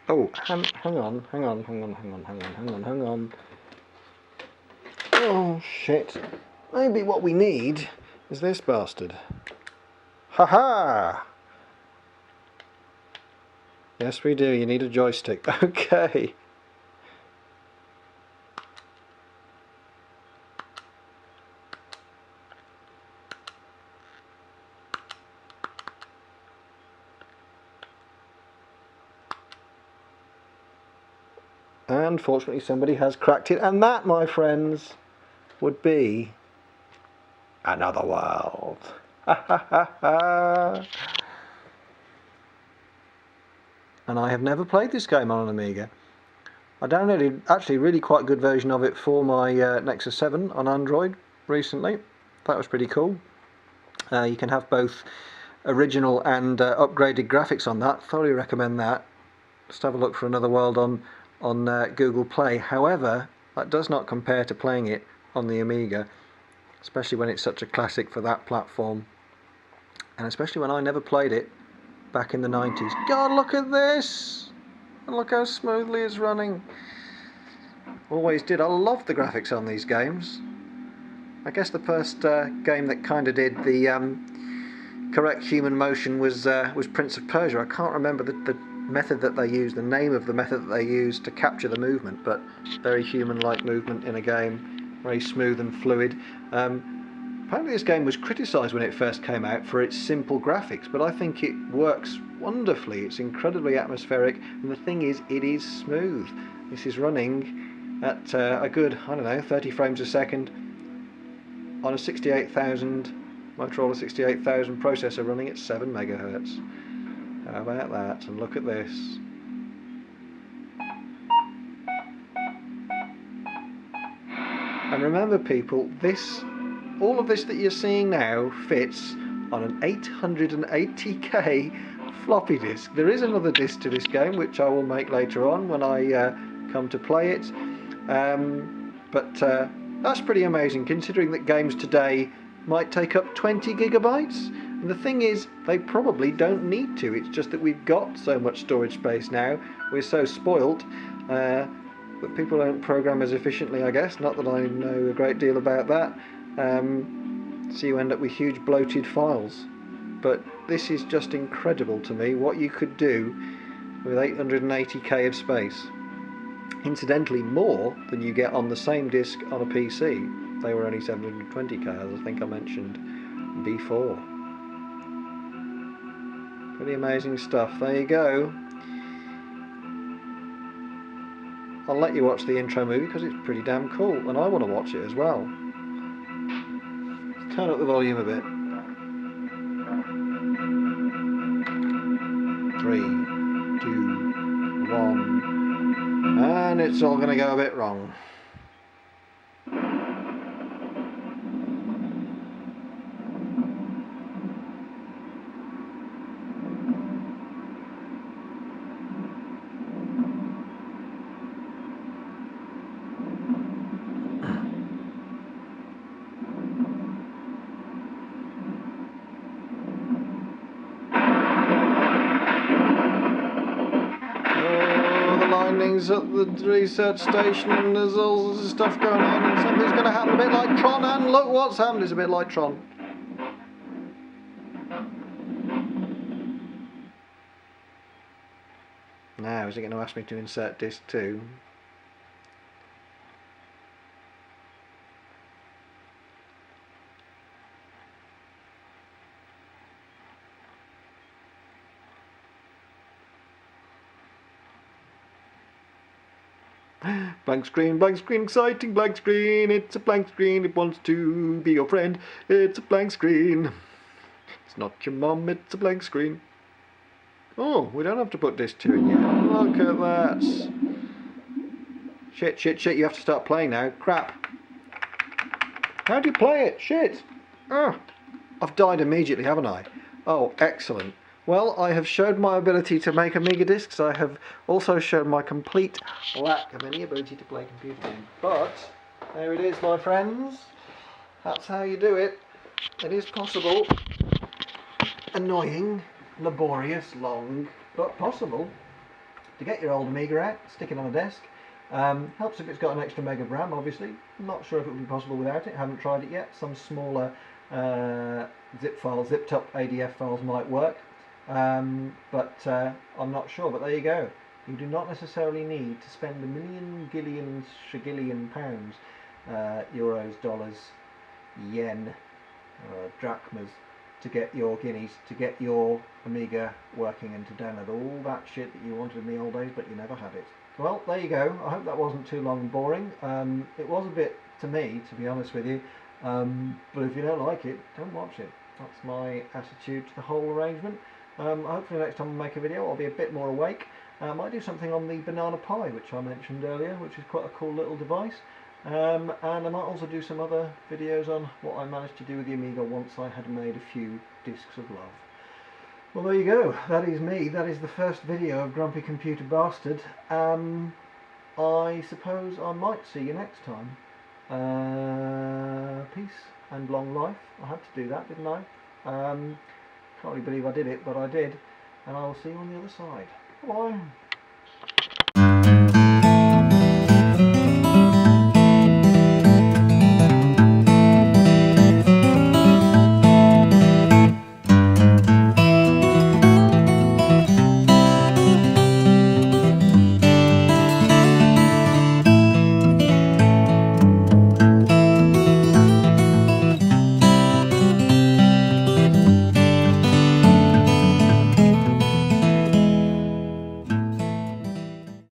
Oh, hang on. Oh, shit. Maybe what we need is this bastard. Haha! Yes, we do. You need a joystick. Okay. And fortunately somebody has cracked it, and that, my friends, would be another world. And I have never played this game on an Amiga. I downloaded actually a really quite good version of it for my Nexus 7 on Android recently. That was pretty cool. You can have both original and upgraded graphics on that. Thoroughly recommend that. Just have a look for Another World on Google Play. However, that does not compare to playing it on the Amiga, especially when it's such a classic for that platform, and especially when I never played it back in the 90s. God, look at this! And look how smoothly it's running. Always did. I love the graphics on these games. I guess the first game that kind of did the correct human motion was Prince of Persia. I can't remember the method that they used, the name of the method that they used to capture the movement, but very human-like movement in a game, very smooth and fluid. Apparently this game was criticised when it first came out for its simple graphics, but I think it works wonderfully. It's incredibly atmospheric, and the thing is, it is smooth. This is running at a good, I don't know, 30 frames a second on a 68,000 Motorola 68,000 processor running at 7 megahertz. How about that? And look at this. And remember, people, all of this that you're seeing now fits on an 880k floppy disk. There is another disk to this game, which I will make later on when I come to play it. But that's pretty amazing, considering that games today might take up 20 gigabytes. And the thing is, they probably don't need to. It's just that we've got so much storage space now. We're so spoilt that people don't program as efficiently, I guess. Not that I know a great deal about that. So you end up with huge bloated files. But this is just incredible to me, what you could do with 880k of space. Incidentally, more than you get on the same disk on a PC. They were only 720k, as I think I mentioned before. Pretty amazing stuff. There you go. I'll let you watch the intro movie because it's pretty damn cool, and I want to watch it as well. Turn up the volume a bit. 3, 2, 1, and it's all going to go a bit wrong. At the research station, and there's all this stuff going on, and something's going to happen a bit like Tron, and look what's happened. It's a bit like Tron. Now, is it going to ask me to insert disc 2? Blank screen, exciting blank screen. It's a blank screen, it wants to be your friend. It's a blank screen. It's not your mum, it's a blank screen. Oh, we don't have to put disc 2 in yet. Look at that. Shit, you have to start playing now. Crap. How do you play it? Shit. Oh, I've died immediately, haven't I? Oh, excellent. Well, I have showed my ability to make Amiga discs. I have also shown my complete lack of any ability to play computer games. But, there it is, my friends. That's how you do it. It is possible. Annoying, laborious, long, but possible. to get your old Amiga out, stick it on a desk. Helps if it's got an extra meg of RAM, obviously. Not sure if it would be possible without it, haven't tried it yet. Some smaller zip files, zipped up ADF files might work, but I'm not sure. But there you go. You do not necessarily need to spend a million, gillion, shigillion pounds, euros, dollars, yen, drachmas, to get your guineas, to get your Amiga working and to download all that shit that you wanted in the old days, but you never had it. Well, there you go. I hope that wasn't too long and boring. It was a bit to me, to be honest with you, but if you don't like it, don't watch it. That's my attitude to the whole arrangement. Hopefully next time I make a video I'll be a bit more awake. I might do something on the Banana Pi, which I mentioned earlier, which is quite a cool little device. And I might also do some other videos on what I managed to do with the Amiga once I had made a few discs of love. Well, there you go. That is me. That is the first video of Grumpy Computer Bastard. I suppose I might see you next time. Peace and long life. I had to do that, didn't I? Can't really believe I did it, but I did. And I will see you on the other side. Bye.